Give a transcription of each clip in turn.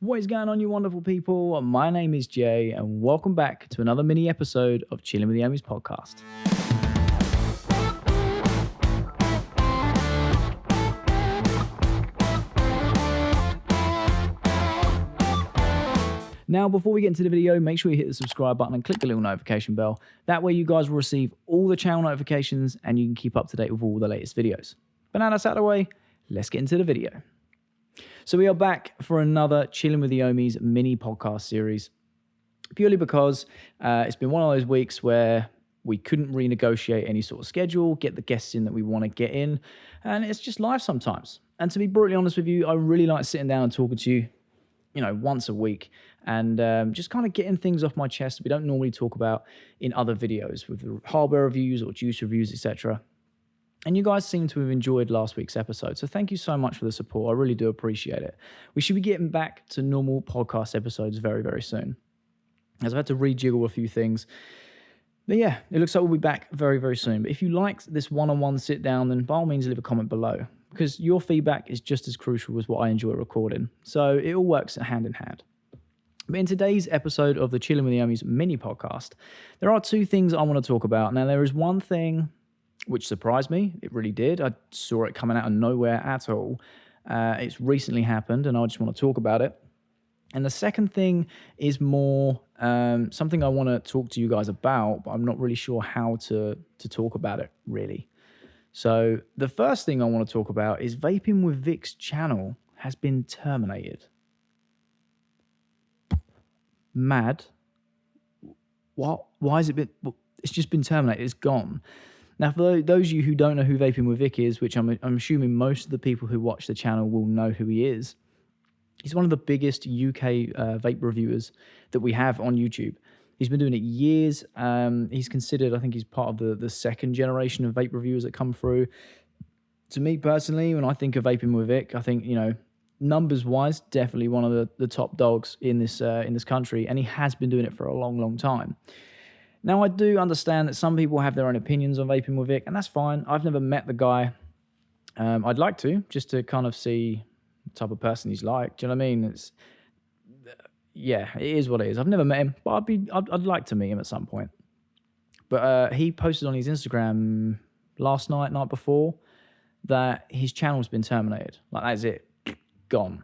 What is going on, you wonderful people? My name is Jay, and welcome back to another mini episode of Chilling with the Homies podcast. Now, before we get into the video, make sure you hit the subscribe button and click the little notification bell. That way you guys will receive all the channel notifications and you can keep up to date with all the latest videos. But now that's out of the way, let's get into the video. So we are back for another Chilling with the Homies mini podcast series, purely because it's been one of those weeks where we couldn't renegotiate any sort of schedule, get the guests in that we want to get in, and it's just life sometimes. And to be brutally honest with you, I really like sitting down and talking to you, once a week, and just kind of getting things off my chest that we don't normally talk about in other videos with the hardware reviews or juice reviews, etc. And you guys seem to have enjoyed last week's episode, so thank you so much for the support. I really do appreciate it. We should be getting back to normal podcast episodes very, very soon, as I've had to rejiggle a few things. But yeah, it looks like we'll be back very, very soon. But if you liked this one-on-one sit-down, then by all means leave a comment below, because your feedback is just as crucial as what I enjoy recording. So it all works hand in hand. But in today's episode of the Chilling with the Homies mini podcast, there are two things I want to talk about. Now, there is one thing which surprised me. It really did. I saw it coming out of nowhere at all. It's recently happened, and I just want to talk about it. And the second thing is more something I want to talk to you guys about, but I'm not really sure how to talk about it, really. So the first thing I want to talk about is Vaping with Vicks channel has been terminated. Mad. What? Why has it been? Well, it's just been terminated. It's gone. Now, for those of you who don't know who Vaping with Vic is, which I'm assuming most of the people who watch the channel will know who he is, he's one of the biggest UK vape reviewers that we have on YouTube. He's been doing it years. He's considered, I think he's part of the second generation of vape reviewers that come through. To me personally, when I think of Vaping with Vic, I think, numbers-wise, definitely one of the top dogs in this country, and he has been doing it for a long, long time. Now, I do understand that some people have their own opinions on Vaping with Vic, and that's fine. I've never met the guy. I'd like to, just to kind of see what type of person he's like. Do you know what I mean? Yeah, it is what it is. I've never met him, but I'd like to meet him at some point. But he posted on his Instagram last night before, that his channel's been terminated. Like, that's it. Gone.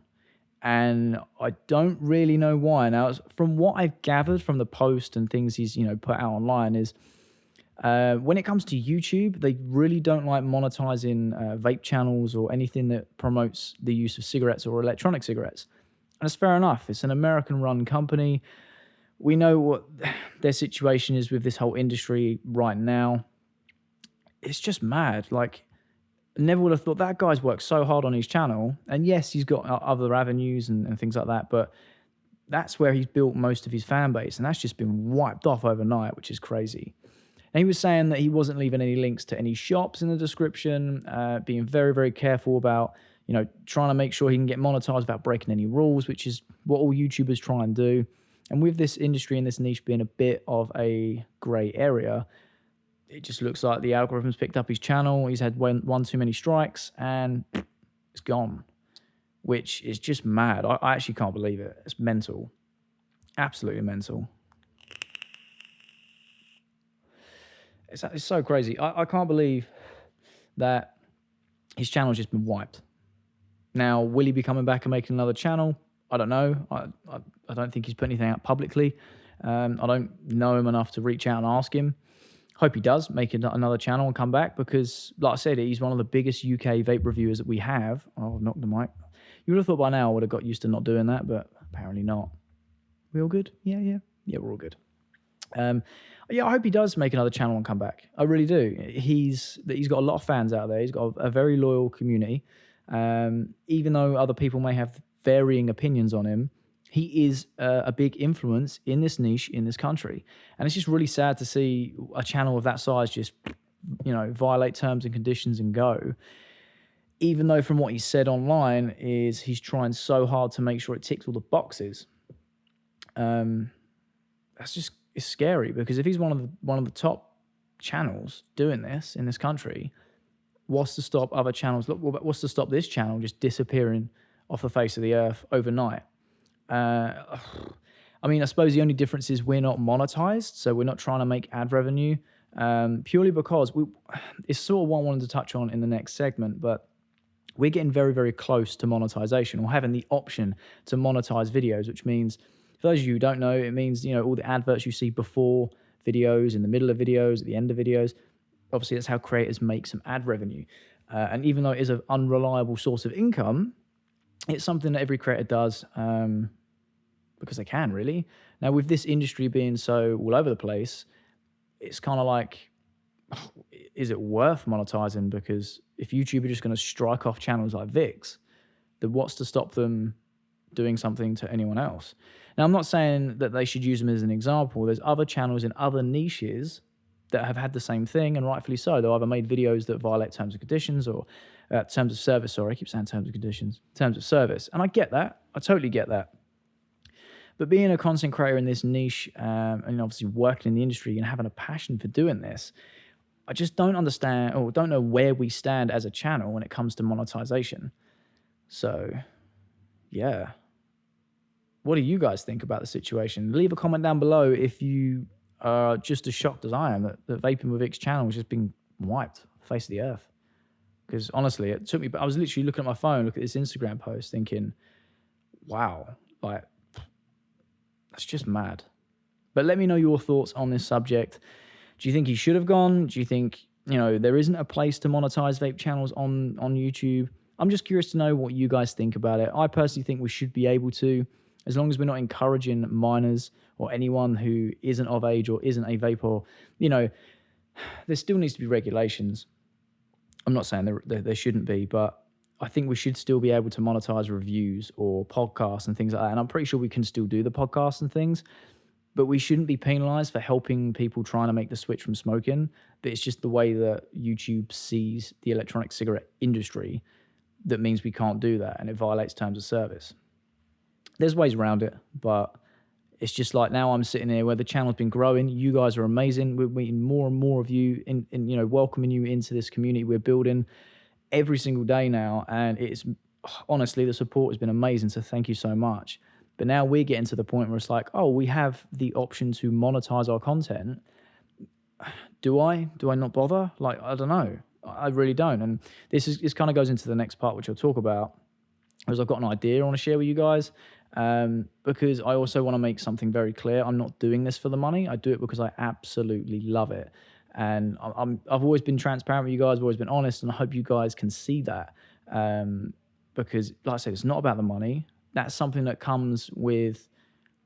And I don't really know why. Now, from what I've gathered from the post and things he's put out online, is when it comes to YouTube, they really don't like monetizing vape channels or anything that promotes the use of cigarettes or electronic cigarettes. And it's fair enough. It's an American-run company. We know what their situation is with this whole industry right now. It's just mad. Like, never would have thought that guy's worked so hard on his channel. And yes, he's got other avenues and things like that, but that's where he's built most of his fan base. And that's just been wiped off overnight, which is crazy. And he was saying that he wasn't leaving any links to any shops in the description, being very, very careful about, trying to make sure he can get monetized without breaking any rules, which is what all YouTubers try and do. And with this industry and this niche being a bit of a gray area, it just looks like the algorithm's picked up his channel. He's had one too many strikes, and it's gone, which is just mad. I actually can't believe it. It's mental. Absolutely mental. It's so crazy. I can't believe that his channel's just been wiped. Now, will he be coming back and making another channel? I don't know. I don't think he's put anything out publicly. I don't know him enough to reach out and ask him. Hope he does make another channel and come back, because, like I said, he's one of the biggest UK vape reviewers that we have. Oh, I've knocked the mic. You would have thought by now I would have got used to not doing that, but apparently not. We all good? Yeah, we're all good. Yeah, I hope he does make another channel and come back. I really do. He's got a lot of fans out there. He's got a very loyal community. Even though other people may have varying opinions on him, he is a big influence in this niche in this country. And it's just really sad to see a channel of that size just, violate terms and conditions and go. Even though from what he said online is he's trying so hard to make sure it ticks all the boxes. It's scary, because if he's one of the top channels doing this in this country, what's to stop other channels? Look, what's to stop this channel just disappearing off the face of the earth overnight? I mean, I suppose the only difference is we're not monetized, so we're not trying to make ad revenue, purely because it's sort of what I wanted to touch on in the next segment, but we're getting very, very close to monetization, or having the option to monetize videos, which means, for those of you who don't know, it means, all the adverts you see before videos, in the middle of videos, at the end of videos, obviously that's how creators make some ad revenue. And even though it is an unreliable source of income, it's something that every creator does because they can, really. Now, with this industry being so all over the place, it's kind of like, is it worth monetizing? Because if YouTube are just going to strike off channels like Vicks, then what's to stop them doing something to anyone else? Now, I'm not saying that they should use them as an example. There's other channels in other niches that have had the same thing, and rightfully so. They've either made videos that violate terms and conditions, or terms of service. Sorry, I keep saying terms and conditions. Terms of service. And I get that. I totally get that. But being a content creator in this niche, and obviously working in the industry and having a passion for doing this, I just don't understand, or don't know where we stand as a channel when it comes to monetization. So, yeah. What do you guys think about the situation? Leave a comment down below if you are just as shocked as I am that the Vaping with Vicks channel has just been wiped off the face of the earth. Because honestly, it took me, I was literally looking at my phone, looking at this Instagram post thinking, wow, like, that's just mad. But let me know your thoughts on this subject. Do you think he should have gone? Do you think, there isn't a place to monetize vape channels on YouTube? I'm just curious to know what you guys think about it. I personally think we should be able to, as long as we're not encouraging minors or anyone who isn't of age or isn't a vape, there still needs to be regulations. I'm not saying there shouldn't be, but I think we should still be able to monetize reviews or podcasts and things like that. And I'm pretty sure we can still do the podcasts and things, but we shouldn't be penalized for helping people trying to make the switch from smoking. But it's just the way that YouTube sees the electronic cigarette industry that means we can't do that, and it violates terms of service. There's ways around it, but it's just like now I'm sitting here where the channel's been growing. You guys are amazing. We're meeting more and more of you in welcoming you into this community we're building every single day now. And it's honestly, the support has been amazing. So thank you so much. But now we're getting to the point where it's like, oh, we have the option to monetize our content. Do I not bother? Like, I don't know. I really don't. And this kind of goes into the next part, which I'll talk about, because I've got an idea I want to share with you guys. Because I also want to make something very clear. I'm not doing this for the money. I do it because I absolutely love it. And I've always been transparent with you guys. I've always been honest, and I hope you guys can see that. Because, like I said, it's not about the money. That's something that comes with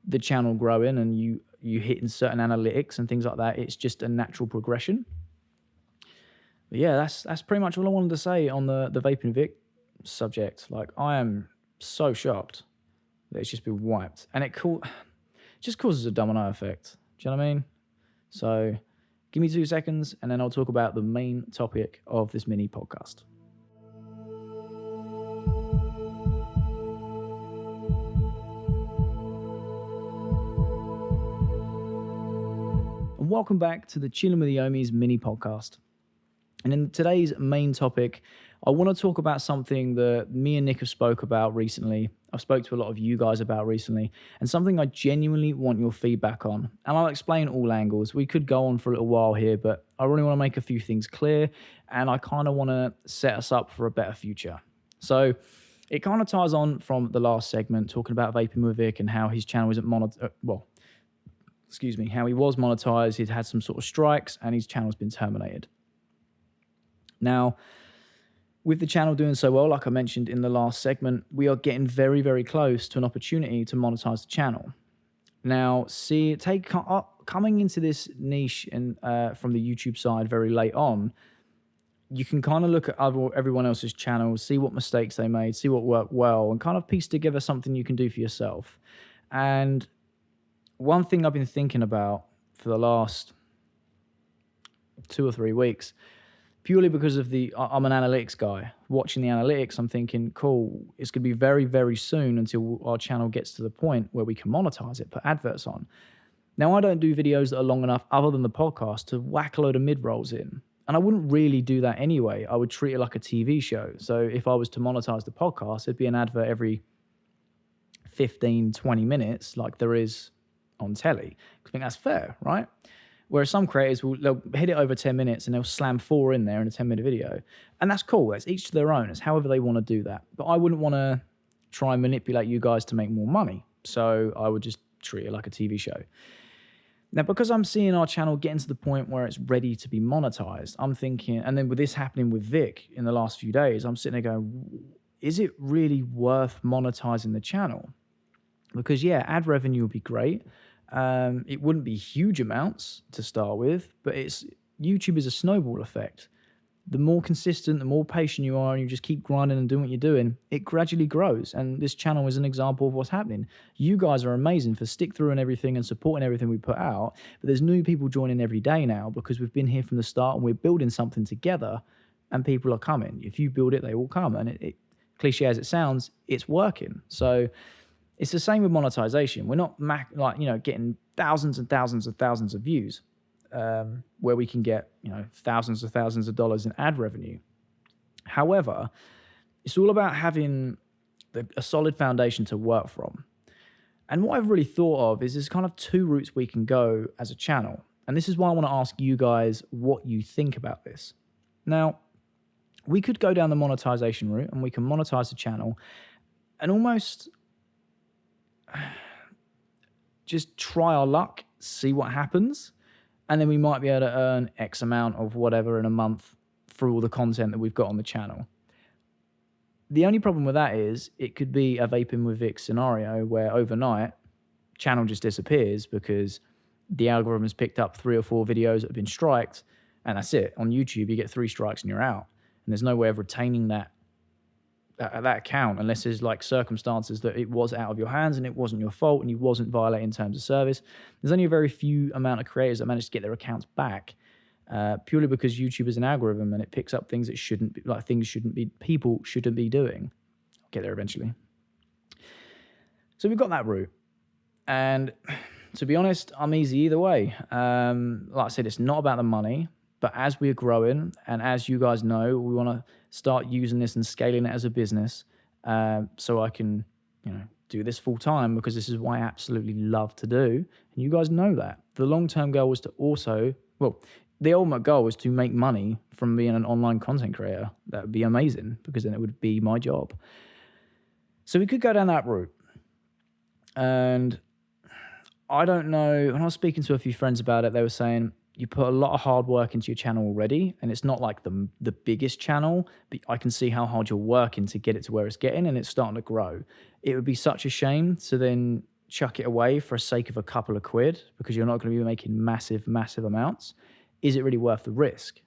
the channel growing and you hitting certain analytics and things like that. It's just a natural progression. But yeah, that's pretty much all I wanted to say on the Vaping Vic subject. Like, I am so shocked that it's just been wiped, and it just causes a domino effect. Do you know what I mean? So give me 2 seconds, and then I'll talk about the main topic of this mini podcast. And welcome back to the Chillin' with the Yomis mini podcast. And in today's main topic, I want to talk about something that me and Nick have spoke about recently. I've spoke to a lot of you guys about recently, and something I genuinely want your feedback on. And I'll explain all angles. We could go on for a little while here, but I really want to make a few things clear, and I kind of want to set us up for a better future. So it kind of ties on from the last segment, talking about Vaping with Vic and how his channel isn't how he was monetized. He'd had some sort of strikes, and his channel's been terminated. Now, with the channel doing so well, like I mentioned in the last segment, we are getting very, very close to an opportunity to monetize the channel. Now, coming into this niche and from the YouTube side very late on, you can kind of look at everyone else's channels, see what mistakes they made, see what worked well, and kind of piece together something you can do for yourself. And one thing I've been thinking about for the last 2 or 3 weeks, purely because of I'm an analytics guy. Watching the analytics, I'm thinking, cool, it's going to be very, very soon until our channel gets to the point where we can monetize it, put adverts on. Now, I don't do videos that are long enough, other than the podcast, to whack a load of mid-rolls in. And I wouldn't really do that anyway. I would treat it like a TV show. So if I was to monetize the podcast, it'd be an advert every 15, 20 minutes like there is on telly. I think that's fair, right? Whereas some creators they'll hit it over 10 minutes and they'll slam 4 in there in a 10-minute video. And that's cool. That's each to their own. It's however they want to do that. But I wouldn't want to try and manipulate you guys to make more money. So I would just treat it like a TV show. Now, because I'm seeing our channel getting to the point where it's ready to be monetized, I'm thinking, and then with this happening with Vic in the last few days, I'm sitting there going, is it really worth monetizing the channel? Because yeah, ad revenue would be great. It wouldn't be huge amounts to start with, but YouTube is a snowball effect. The more consistent, the more patient you are, and you just keep grinding and doing what you're doing, it gradually grows. And this channel is an example of what's happening. You guys are amazing for stick through and everything and supporting everything we put out. But there's new people joining every day now because we've been here from the start and we're building something together and people are coming. If you build it, they will come. And it cliche as it sounds, it's working. So it's the same with monetization. We're not getting thousands and thousands and thousands of views. Where we can get thousands of thousands of dollars in ad revenue. However, it's all about having a solid foundation to work from. And what I've really thought of is there's kind of 2 routes we can go as a channel. And this is why I want to ask you guys what you think about this. Now, we could go down the monetization route and we can monetize the channel and almost just try our luck, see what happens. And then we might be able to earn X amount of whatever in a month through all the content that we've got on the channel. The only problem with that is it could be a Vaping with Vicks scenario where overnight channel just disappears because the algorithm has picked up 3 or 4 videos that have been striked, and that's it. On YouTube, you get 3 strikes and you're out. And there's no way of retaining that account unless there's like circumstances that it was out of your hands and it wasn't your fault and you wasn't violating terms of service. There's only a very few amount of creators that manage to get their accounts back purely because YouTube is an algorithm and it picks up things that shouldn't be, like people shouldn't be doing. I'll get there eventually. So we've got that route. And to be honest, I'm easy either way. Like I said, it's not about the money. But as we're growing, and as you guys know, we want to start using this and scaling it as a business, so I can, do this full time because this is what I absolutely love to do. And you guys know that. The long-term goal was to the ultimate goal was to make money from being an online content creator. That would be amazing because then it would be my job. So we could go down that route. And I don't know, when I was speaking to a few friends about it, they were saying, you put a lot of hard work into your channel already, and it's not like the biggest channel, but I can see how hard you're working to get it to where it's getting, and it's starting to grow. It would be such a shame to then chuck it away for the sake of a couple of quid because you're not going to be making massive, massive amounts. Is it really worth the risk?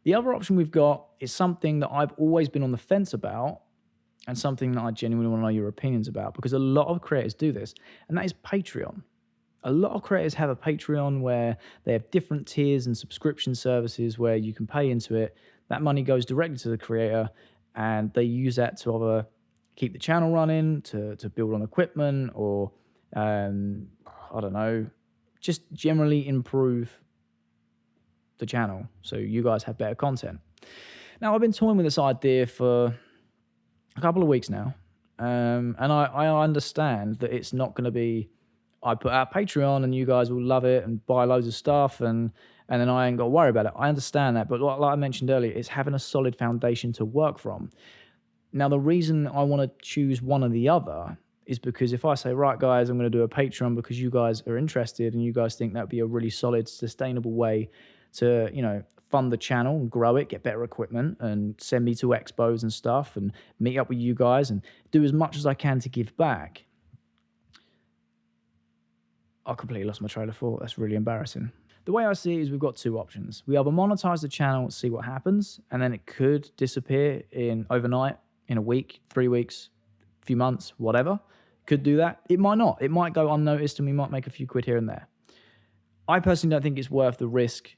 The other option we've got is something that I've always been on the fence about and something that I genuinely want to know your opinions about because a lot of creators do this, and that is Patreon. A lot of creators have a Patreon where they have different tiers and subscription services where you can pay into it. That money goes directly to the creator and they use that to either keep the channel running, to build on equipment, or, I don't know, just generally improve the channel so you guys have better content. Now, I've been toying with this idea for a couple of weeks now, and I understand that it's not going to be I put out Patreon and you guys will love it and buy loads of stuff and then I ain't got to worry about it. I understand that. But like I mentioned earlier, it's having a solid foundation to work from. Now, the reason I want to choose one or the other is because if I say, right, guys, I'm going to do a Patreon because you guys are interested and you guys think that would be a really solid, sustainable way to, fund the channel and grow it, get better equipment and send me to expos and stuff and meet up with you guys and do as much as I can to give back. I completely lost my train of thought. That's really embarrassing. The way I see it is we've got 2 options. We either monetize the channel, see what happens, and then it could disappear overnight, in a week, 3 weeks, a few months, whatever. Could do that. It might not. It might go unnoticed and we might make a few quid here and there. I personally don't think it's worth the risk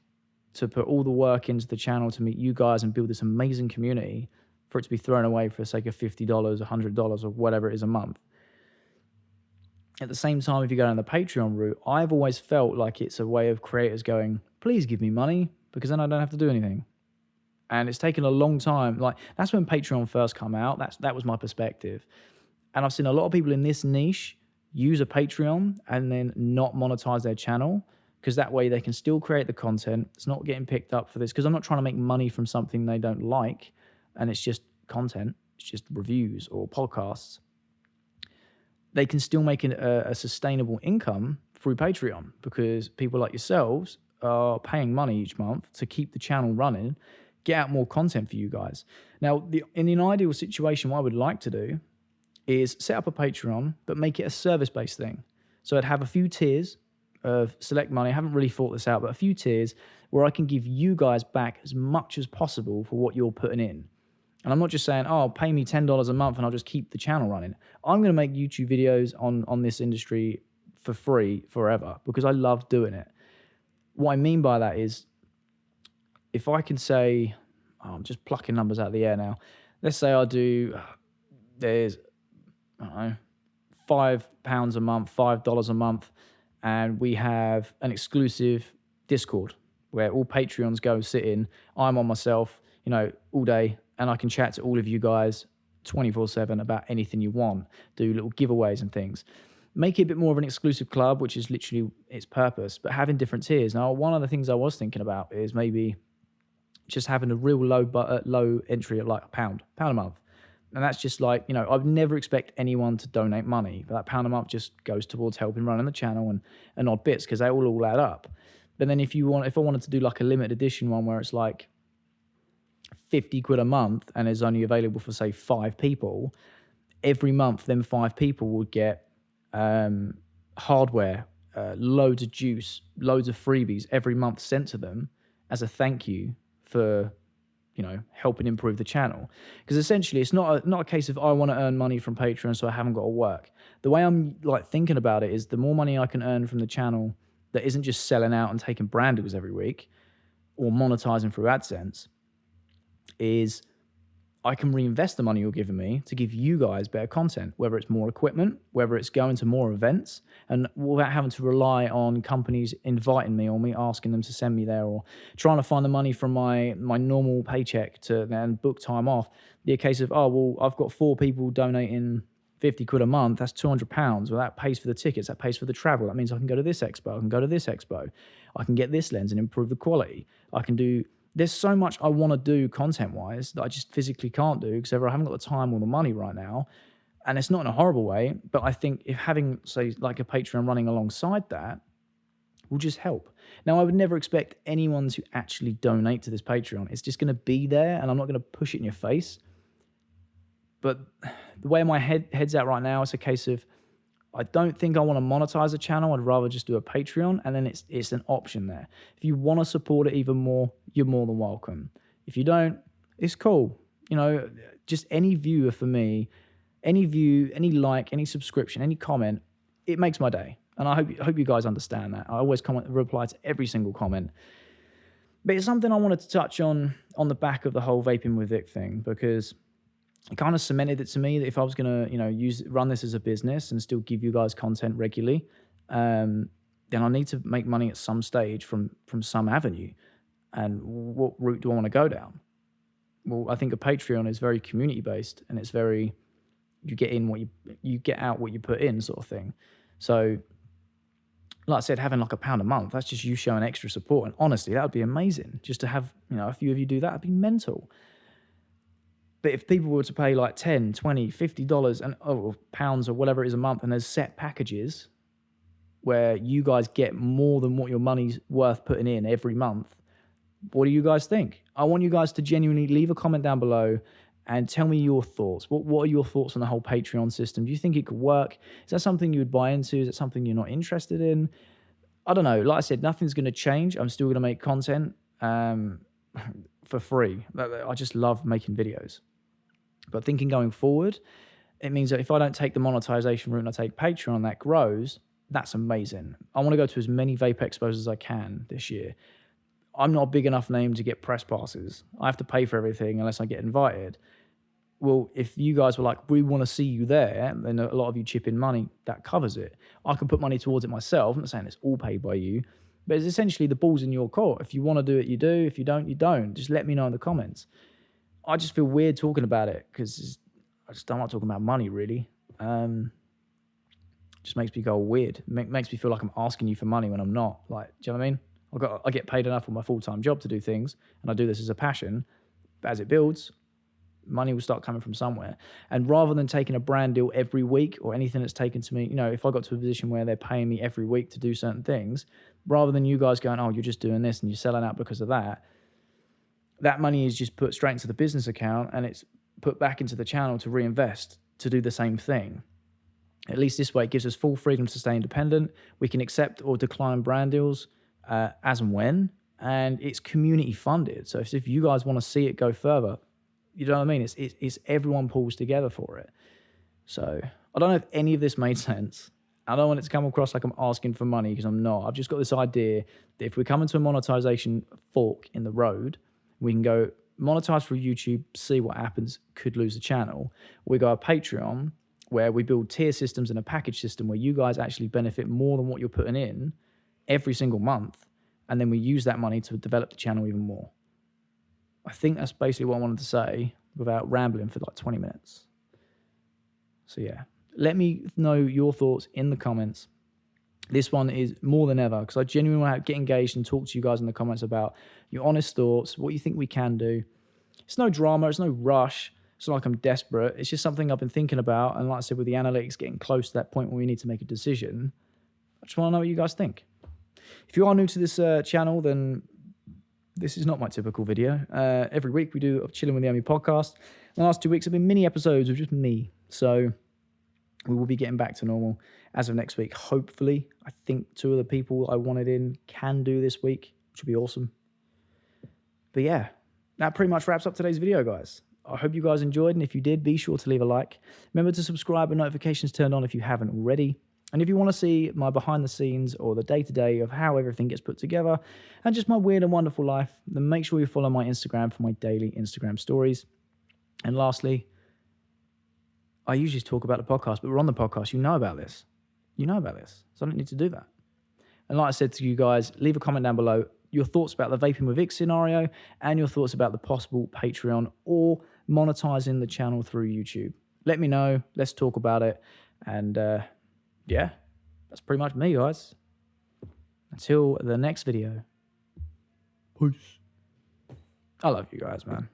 to put all the work into the channel to meet you guys and build this amazing community for it to be thrown away for the sake of $50, $100, or whatever it is a month. At the same time, if you go down the Patreon route, I've always felt like it's a way of creators going, please give me money because then I don't have to do anything. And it's taken a long time. Like, that's when Patreon first came out. That was my perspective. And I've seen a lot of people in this niche use a Patreon and then not monetize their channel, because that way they can still create the content. It's not getting picked up for this, because I'm not trying to make money from something they don't like, and it's just content, it's just reviews or podcasts. They can still make a sustainable income through Patreon, because people like yourselves are paying money each month to keep the channel running, get out more content for you guys. Now, in an ideal situation, what I would like to do is set up a Patreon, but make it a service-based thing. So I'd have a few tiers of select money. I haven't really thought this out, but a few tiers where I can give you guys back as much as possible for what you're putting in. And I'm not just saying, oh, pay me $10 a month and I'll just keep the channel running. I'm going to make YouTube videos on this industry for free forever, because I love doing it. What I mean by that is, if I can say, I'm just plucking numbers out of the air now. Let's say there's, I don't know, £5 a month, $5 a month, and we have an exclusive Discord where all Patreons go sit in. I'm on myself, all day, and I can chat to all of you guys 24/7 about anything you want, do little giveaways and things. Make it a bit more of an exclusive club, which is literally its purpose, but having different tiers. Now, one of the things I was thinking about is maybe just having a real low entry at like £1 a month. And that's just like, I'd never expect anyone to donate money, but that £1 a month just goes towards helping running the channel and odd bits, because they all add up. But then if I wanted to do like a limited edition one where it's like £50 a month and is only available for, say, 5 people, every month them 5 people would get hardware, loads of juice, loads of freebies every month sent to them as a thank you for helping improve the channel. Because essentially it's not a case of I want to earn money from Patreon so I haven't got to work. The way I'm like thinking about it is, the more money I can earn from the channel that isn't just selling out and taking brand deals every week or monetizing through AdSense, is I can reinvest the money you're giving me to give you guys better content, whether it's more equipment, whether it's going to more events, and without having to rely on companies inviting me or me asking them to send me there, or trying to find the money from my normal paycheck to then book time off. Be a case of, oh, well, I've got 4 people donating £50 a month, that's £200. Well, that pays for the tickets, that pays for the travel. That means I can go to this expo, I can go to this expo, I can get this lens and improve the quality. There's so much I want to do content-wise that I just physically can't do, because I haven't got the time or the money right now. And it's not in a horrible way, but I think if having, say, like a Patreon running alongside that will just help. Now, I would never expect anyone to actually donate to this Patreon. It's just going to be there, and I'm not going to push it in your face. But the way my head's at right now, it's a case of, I don't think I want to monetize a channel. I'd rather just do a Patreon, and then it's an option there. If you want to support it even more, you're more than welcome. If you don't, it's cool. Just any viewer for me, any view, any like, any subscription, any comment, it makes my day. And I hope you guys understand that. I always reply to every single comment. But it's something I wanted to touch on the back of the whole vaping with Vic thing, because it kind of cemented it to me that if I was going to, run this as a business and still give you guys content regularly, then I need to make money at some stage from some avenue. And what route do I want to go down? Well, I think a Patreon is very community based, and it's very, you get in you get out what you put in, sort of thing. So, like I said, having like £1 a month, that's just you showing extra support. And honestly, that would be amazing. Just to have, a few of you do that, it'd be mental. But if people were to pay like $10, $20, $50 or pounds or whatever it is a month, and there's set packages where you guys get more than what your money's worth putting in every month, what do you guys think? I want you guys to genuinely leave a comment down below and tell me your thoughts. What are your thoughts on the whole Patreon system? Do you think it could work? Is that something you would buy into? Is it something you're not interested in? I don't know. Like I said, nothing's going to change. I'm still going to make content for free. I just love making videos. But thinking going forward, it means that if I don't take the monetization route and I take Patreon, that grows, that's amazing. I want to go to as many vape expos as I can this year. I'm not a big enough name to get press passes. I have to pay for everything unless I get invited. Well, if you guys were like, we want to see you there, then a lot of you chip in money, that covers it. I can put money towards it myself. I'm not saying it's all paid by you, but it's essentially the ball's in your court. If you want to do it, you do. If you don't, you don't. Just let me know in the comments. I just feel weird talking about it because I just don't like talking about money, really. Just makes me go weird. Makes me feel like I'm asking you for money when I'm not. Like, do you know what I mean? I get paid enough on my full-time job to do things, and I do this as a passion. But as it builds, money will start coming from somewhere. And rather than taking a brand deal every week or anything that's taken to me, you know, if I got to a position where they're paying me every week to do certain things, rather than you guys going, oh, you're just doing this and you're selling out because of that, that money is just put straight into the business account and it's put back into the channel to reinvest to do the same thing. At least this way, it gives us full freedom to stay independent. We can accept or decline brand deals as and when, and it's community funded. So if you guys want to see it go further, you know what I mean? It's everyone pulls together for it. So I don't know if any of this made sense. I don't want it to come across like I'm asking for money, because I'm not. I've just got this idea that if we come into a monetization fork in the road, we can go monetize through YouTube, see what happens, could lose the channel. We go a Patreon, where we build tier systems and a package system where you guys actually benefit more than what you're putting in every single month. And then we use that money to develop the channel even more. I think that's basically what I wanted to say without rambling for like 20 minutes. So yeah, let me know your thoughts in the comments. This one is more than ever, because I genuinely want to get engaged and talk to you guys in the comments about your honest thoughts, what you think we can do. It's no drama, it's no rush. It's not like I'm desperate. It's just something I've been thinking about. And like I said, with the analytics getting close to that point where we need to make a decision, I just want to know what you guys think. If you are new to this channel, then this is not my typical video. Every week we do Chilling with the Army podcast. The last 2 weeks have been mini episodes of just me. So we will be getting back to normal as of next week. Hopefully, I think 2 of the people I wanted in can do this week, which would be awesome. But yeah, that pretty much wraps up today's video, guys. I hope you guys enjoyed, and if you did, be sure to leave a like. Remember to subscribe and notifications turned on if you haven't already. And if you want to see my behind the scenes or the day-to-day of how everything gets put together and just my weird and wonderful life, then make sure you follow my Instagram for my daily Instagram stories. And lastly, I usually talk about the podcast, but we're on the podcast. You know about this. You know about this. So I don't need to do that. And like I said to you guys, leave a comment down below your thoughts about the Vaping with Vicks scenario and your thoughts about the possible Patreon or monetizing the channel through YouTube. Let me know. Let's talk about it. And yeah, that's pretty much me, guys. Until the next video. Peace. I love you guys, man.